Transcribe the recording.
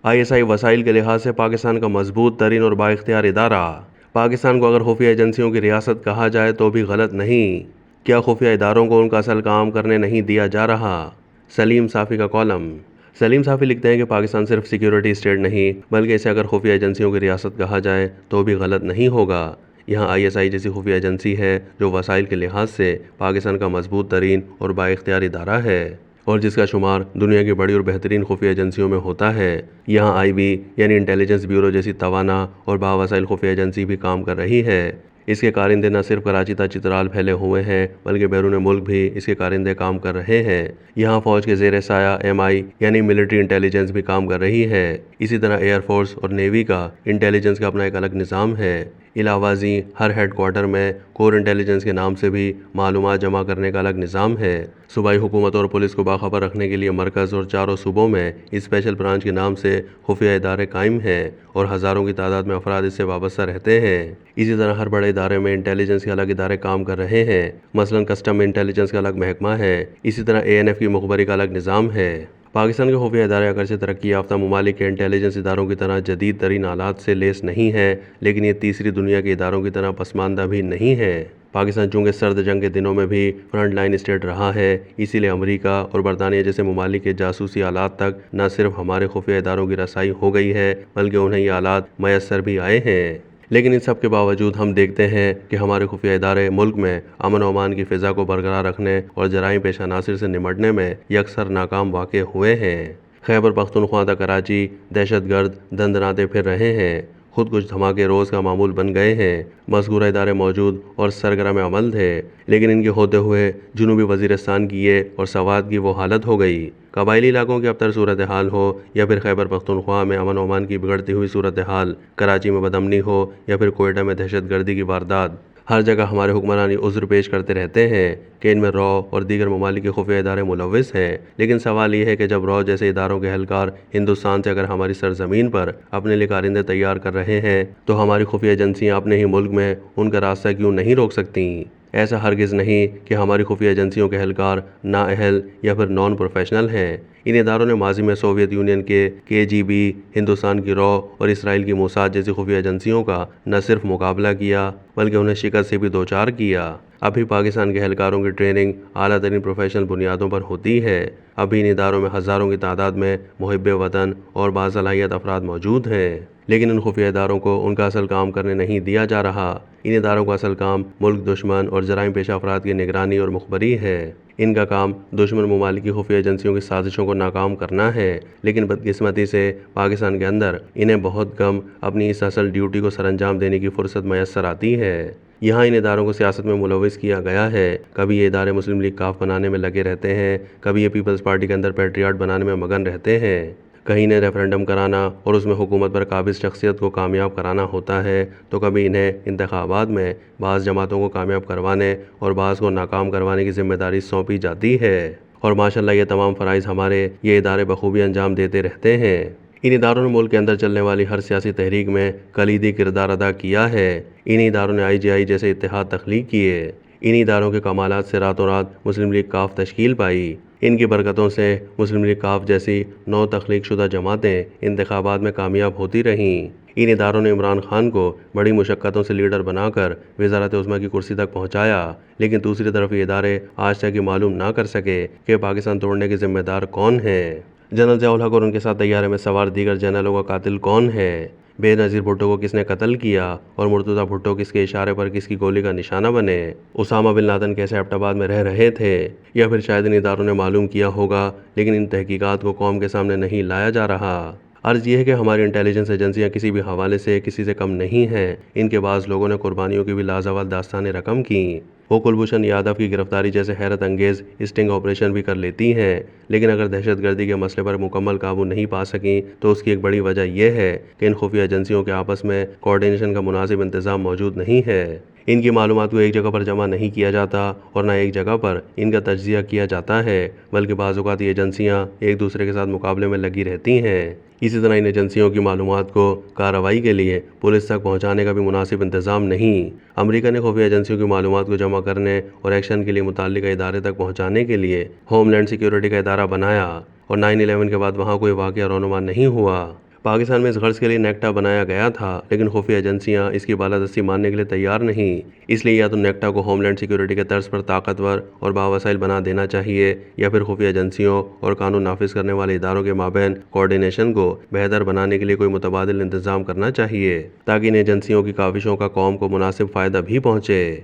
ISI وسائل کے لحاظ سے پاکستان کا مضبوط ترین اور بااختیار ادارہ۔ پاکستان کو اگر خفیہ ایجنسیوں کی ریاست کہا جائے تو بھی غلط نہیں۔ کیا خفیہ اداروں کو ان کا اصل کام کرنے نہیں دیا جا رہا؟ سلیم صافی کا کالم۔ سلیم صافی لکھتے ہیں کہ پاکستان صرف سیکیورٹی اسٹیٹ نہیں بلکہ اسے اگر خفیہ ایجنسیوں کی ریاست کہا جائے تو بھی غلط نہیں ہوگا۔ یہاں ISI جیسی خفیہ ایجنسی ہے جو وسائل کے لحاظ سے پاکستان کا مضبوط ترین اور بااختیار ادارہ ہے اور جس کا شمار دنیا کی بڑی اور بہترین خفیہ ایجنسیوں میں ہوتا ہے۔ یہاں IB یعنی انٹیلیجنس بیورو جیسی توانا اور باوسائل خفیہ ایجنسی بھی کام کر رہی ہے۔ اس کے کارندے نہ صرف کراچی تا چترال پھیلے ہوئے ہیں بلکہ بیرون ملک بھی اس کے کارندے کام کر رہے ہیں۔ یہاں فوج کے زیر سایہ MI یعنی ملٹری انٹیلیجنس بھی کام کر رہی ہے۔ اسی طرح ایئر فورس اور نیوی کا انٹیلیجنس کا اپنا ایک الگ نظام ہے۔ علاوہ ازیں ہر ہیڈ کوارٹر میں کور انٹیلیجنس کے نام سے بھی معلومات جمع کرنے کا الگ نظام ہے۔ صوبائی حکومت اور پولیس کو باخبر رکھنے کے لیے مرکز اور چاروں صوبوں میں اسپیشل برانچ کے نام سے خفیہ ادارے قائم ہیں اور ہزاروں کی تعداد میں افراد اس سے وابستہ رہتے ہیں۔ اسی طرح ہر بڑے ادارے میں انٹیلیجنس کے الگ ادارے کام کر رہے ہیں، مثلاً کسٹم انٹیلیجنس کا الگ محکمہ ہے۔ اسی طرح ANF کی مخبری کا الگ نظام ہے۔ پاکستان کے خفیہ ادارے اگرچہ ترقی یافتہ ممالک کے انٹیلیجنس اداروں کی طرح جدید ترین آلات سے لیس نہیں ہیں لیکن یہ تیسری دنیا کے اداروں کی طرح پسماندہ بھی نہیں ہے۔ پاکستان چونکہ سرد جنگ کے دنوں میں بھی فرنٹ لائن اسٹیٹ رہا ہے، اسی لیے امریکہ اور برطانیہ جیسے ممالک کے جاسوسی آلات تک نہ صرف ہمارے خفیہ اداروں کی رسائی ہو گئی ہے بلکہ انہیں یہ آلات میسر بھی آئے ہیں۔ لیکن ان سب کے باوجود ہم دیکھتے ہیں کہ ہمارے خفیہ ادارے ملک میں امن و امان کی فضا کو برقرار رکھنے اور جرائم پیشہ عناصر سے نمٹنے میں یکسر ناکام واقع ہوئے ہیں۔ خیبر پختونخوا تا کراچی دہشت گرد دندناتے پھر رہے ہیں، خود کچھ دھماکے روز کا معمول بن گئے ہیں۔ مذکورہ ادارے موجود اور سرگرم عمل تھے لیکن ان کے ہوتے ہوئے جنوبی وزیرستان کی یہ اور سوات کی وہ حالت ہو گئی۔ قبائلی علاقوں کی ابتر صورتحال ہو یا پھر خیبر پختونخوا میں امن و امان کی بگڑتی ہوئی صورتحال، کراچی میں بدامنی ہو یا پھر کوئٹہ میں دہشت گردی کی واردات، ہر جگہ ہمارے حکمرانی عذر پیش کرتے رہتے ہیں کہ ان میں رو اور دیگر ممالک کے خفیہ ادارے ملوث ہیں۔ لیکن سوال یہ ہے کہ جب رو جیسے اداروں کے اہلکار ہندوستان سے اگر ہماری سرزمین پر اپنے لیے کارندے تیار کر رہے ہیں تو ہماری خفیہ ایجنسیاں اپنے ہی ملک میں ان کا راستہ کیوں نہیں روک سکتی؟ ایسا ہرگز نہیں کہ ہماری خفیہ ایجنسیوں کے اہلکار نااہل یا پھر نان پروفیشنل ہیں۔ ان اداروں نے ماضی میں سوویت یونین کے KGB، ہندوستان کی رو اور اسرائیل کی موساد جیسی خفیہ ایجنسیوں کا نہ صرف مقابلہ کیا بلکہ انہیں شکست سے بھی دوچار کیا۔ ابھی پاکستان کے اہلکاروں کی ٹریننگ اعلیٰ ترین پروفیشنل بنیادوں پر ہوتی ہے۔ ابھی ان اداروں میں ہزاروں کی تعداد میں محب وطن اور باصلاحیت افراد موجود ہیں لیکن ان خفیہ اداروں کو ان کا اصل کام کرنے نہیں دیا جا رہا۔ ان اداروں کا اصل کام ملک دشمن اور جرائم پیشہ افراد کی نگرانی اور مخبری ہے۔ ان کا کام دشمن ممالک کی خفیہ ایجنسیوں کی سازشوں کو ناکام کرنا ہے لیکن بدقسمتی سے پاکستان کے اندر انہیں بہت کم اپنی اس اصل ڈیوٹی کو سر انجام دینے کی فرصت میسر آتی ہے۔ یہاں ان اداروں کو سیاست میں ملوث کیا گیا ہے۔ کبھی یہ ادارے مسلم لیگ کاف بنانے میں لگے رہتے ہیں، کبھی یہ پیپلز پارٹی کے اندر پیٹریاٹ بنانے میں مگن رہتے ہیں۔ کہیں انہیں ریفرنڈم کرانا اور اس میں حکومت پر قابض شخصیت کو کامیاب کرانا ہوتا ہے تو کبھی انہیں انتخابات میں بعض جماعتوں کو کامیاب کروانے اور بعض کو ناکام کروانے کی ذمہ داری سونپی جاتی ہے اور ماشاءاللہ یہ تمام فرائض ہمارے یہ ادارے بخوبی انجام دیتے رہتے ہیں۔ ان اداروں نے ملک کے اندر چلنے والی ہر سیاسی تحریک میں کلیدی کردار ادا کیا ہے۔ ان اداروں نے IGI جیسے اتحاد تخلیق کیے۔ ان اداروں کے کمالات سے راتوں رات مسلم لیگ کاف تشکیل پائی۔ ان کی برکتوں سے مسلم لیگ کاف جیسی نو تخلیق شدہ جماعتیں انتخابات میں کامیاب ہوتی رہیں۔ ان اداروں نے عمران خان کو بڑی مشقتوں سے لیڈر بنا کر وزارت عظمیٰ کی کرسی تک پہنچایا لیکن دوسری طرف یہ ادارے آج تک یہ معلوم نہ کر سکے کہ پاکستان توڑنے کے ذمہ دار کون ہیں۔ جنرل ضیاء الحق اور ان کے ساتھ طیارے میں سوار دیگر جنرلوں کا قاتل کون ہے؟ بے نظیر بھٹو کو کس نے قتل کیا اور مرتضیٰ بھٹو کس کے اشارے پر کس کی گولی کا نشانہ بنے؟ اسامہ بن لادن کیسے ایبٹ آباد میں رہ رہے تھے؟ یا پھر شاید ان اداروں نے معلوم کیا ہوگا لیکن ان تحقیقات کو قوم کے سامنے نہیں لایا جا رہا۔ عرض یہ ہے کہ ہماری انٹیلیجنس ایجنسیاں کسی بھی حوالے سے کسی سے کم نہیں ہیں۔ ان کے بعض لوگوں نے قربانیوں کی بھی لازوال داستانیں رقم کیں۔ وہ کلبھوشن یادو کی گرفتاری جیسے حیرت انگیز اسٹنگ آپریشن بھی کر لیتی ہیں لیکن اگر دہشت گردی کے مسئلے پر مکمل قابو نہیں پا سکیں تو اس کی ایک بڑی وجہ یہ ہے کہ ان خفیہ ایجنسیوں کے آپس میں کوارڈینیشن کا مناسب انتظام موجود نہیں ہے۔ ان کی معلومات کو ایک جگہ پر جمع نہیں کیا جاتا اور نہ ایک جگہ پر ان کا تجزیہ کیا جاتا ہے بلکہ بعض اوقات یہ ایجنسیاں ایک دوسرے کے ساتھ مقابلے میں لگی رہتی ہیں۔ اسی طرح ان ایجنسیوں کی معلومات کو کارروائی کے لیے پولیس تک پہنچانے کا بھی مناسب انتظام نہیں۔ امریکہ نے خفیہ ایجنسیوں کی معلومات کو جمع کرنے اور ایکشن کے لیے متعلقہ ادارے تک پہنچانے کے لیے ہوم لینڈ سیکیورٹی کا ادارہ بنایا اور 9/11 کے بعد وہاں کوئی واقعہ رونما نہیں ہوا۔ پاکستان میں اس غرض کے لیے نیکٹا بنایا گیا تھا، لیکن خفیہ ایجنسیاں اس کی بالادستی ماننے کے لیے تیار نہیں۔ اس لیے یا تو نیکٹا کو ہوم لینڈ سیکیورٹی کے طرز پر طاقتور اور باوسائل بنا دینا چاہیے، یا پھر خفیہ ایجنسیوں اور قانون نافذ کرنے والے اداروں کے مابین کوارڈینیشن کو بہتر بنانے کے لیے کوئی متبادل انتظام کرنا چاہیے، تاکہ ان ایجنسیوں کی کاوشوں کا قوم کو مناسب فائدہ بھی پہنچے۔